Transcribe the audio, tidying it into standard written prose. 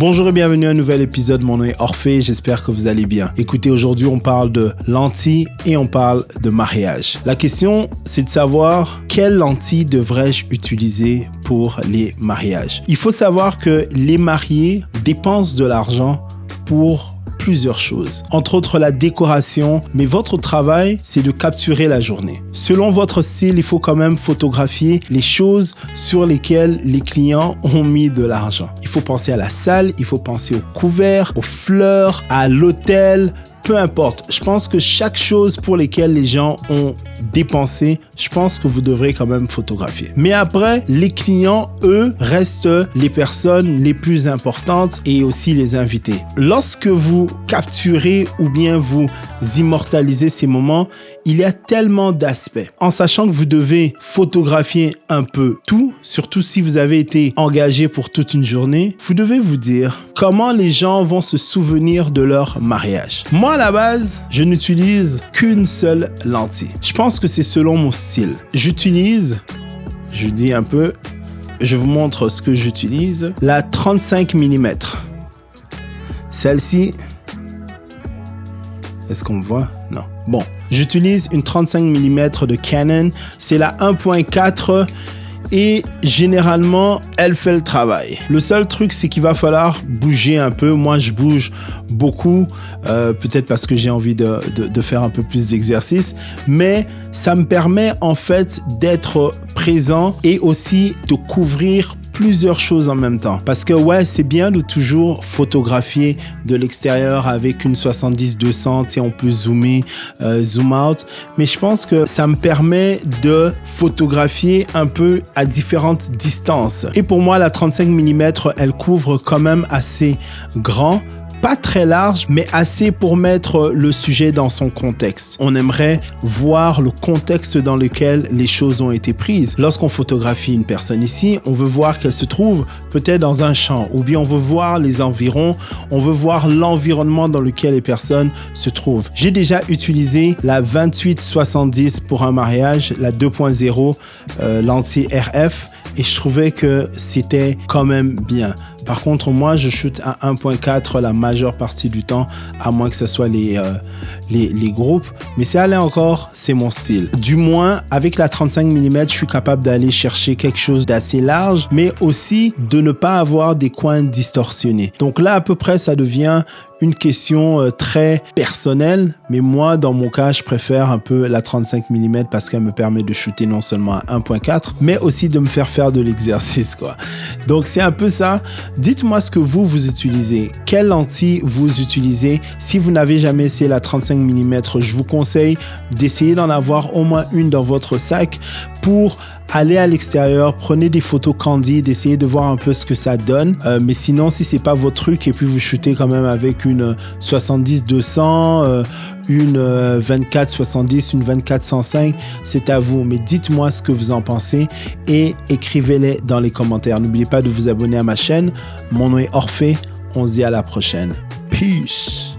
Bonjour et bienvenue à un nouvel épisode. Mon nom est Orphée, j'espère que vous allez bien. Écoutez, aujourd'hui on parle de lentilles et on parle de mariage. La question, c'est de savoir quelles lentilles devrais-je utiliser pour les mariages. Il faut savoir que les mariés dépensent de l'argent pour plusieurs choses, entre autres la décoration, mais votre travail, c'est de capturer la journée. Selon votre style, il faut quand même photographier les choses sur lesquelles les clients ont mis de l'argent. Il faut penser à la salle, il faut penser aux couverts, aux fleurs, à l'hôtel, peu importe. Je pense que chaque chose pour lesquelles les gens ont dépensé, je pense que vous devrez quand même photographier. Mais après, les clients, eux, restent les personnes les plus importantes et aussi les invités. Lorsque vous capturez ou bien vous immortalisez ces moments, il y a tellement d'aspects. En sachant que vous devez photographier un peu tout, surtout si vous avez été engagé pour toute une journée, vous devez vous dire comment les gens vont se souvenir de leur mariage. Moi, à la base, je n'utilise qu'une seule lentille. Je pense que c'est selon mon style. Je vous montre ce que j'utilise. La 35 mm. Celle-ci, est-ce qu'on voit? Non. Bon, j'utilise une 35 mm de Canon. C'est la 1.4 et généralement, elle fait le travail. Le seul truc, c'est qu'il va falloir bouger un peu. Moi, je bouge beaucoup, peut-être parce que j'ai envie de faire un peu plus d'exercice, mais ça me permet en fait d'être présent et aussi de couvrir plusieurs choses en même temps. Parce que ouais, c'est bien de toujours photographier de l'extérieur avec une 70-200, et on peut zoomer, zoom out. Mais je pense que ça me permet de photographier un peu à différentes distances. Et pour moi, la 35 mm, elle couvre quand même assez grand. Pas très large, mais assez pour mettre le sujet dans son contexte. On aimerait voir le contexte dans lequel les choses ont été prises. Lorsqu'on photographie une personne ici, on veut voir qu'elle se trouve peut-être dans un champ, ou bien on veut voir les environs, on veut voir l'environnement dans lequel les personnes se trouvent. J'ai déjà utilisé la 28-70 pour un mariage, la 2.0 lentille RF, et je trouvais que c'était quand même bien. Par contre, moi, je shoot à 1.4 la majeure partie du temps, à moins que ce soit les groupes. Mais c'est aller encore, c'est mon style. Du moins, avec la 35 mm, je suis capable d'aller chercher quelque chose d'assez large, mais aussi de ne pas avoir des coins distorsionnés. Donc là, à peu près, ça devient une question très personnelle, mais moi, dans mon cas, je préfère un peu la 35 mm parce qu'elle me permet de shooter non seulement à 1.4, mais aussi de me faire de l'exercice, quoi. Donc, c'est un peu ça. Dites-moi ce que vous utilisez. Quelle lentille vous utilisez? Si vous n'avez jamais essayé la 35 mm, je vous conseille d'essayer d'en avoir au moins une dans votre sac pour aller à l'extérieur, prenez des photos candides, essayez de voir un peu ce que ça donne. Mais sinon, si c'est pas votre truc et puis vous shootez quand même avec une 70-200, une 24-70, une 24-105, c'est à vous. Mais dites-moi ce que vous en pensez et écrivez-les dans les commentaires. N'oubliez pas de vous abonner à ma chaîne. Mon nom est Orphée. On se dit à la prochaine. Peace!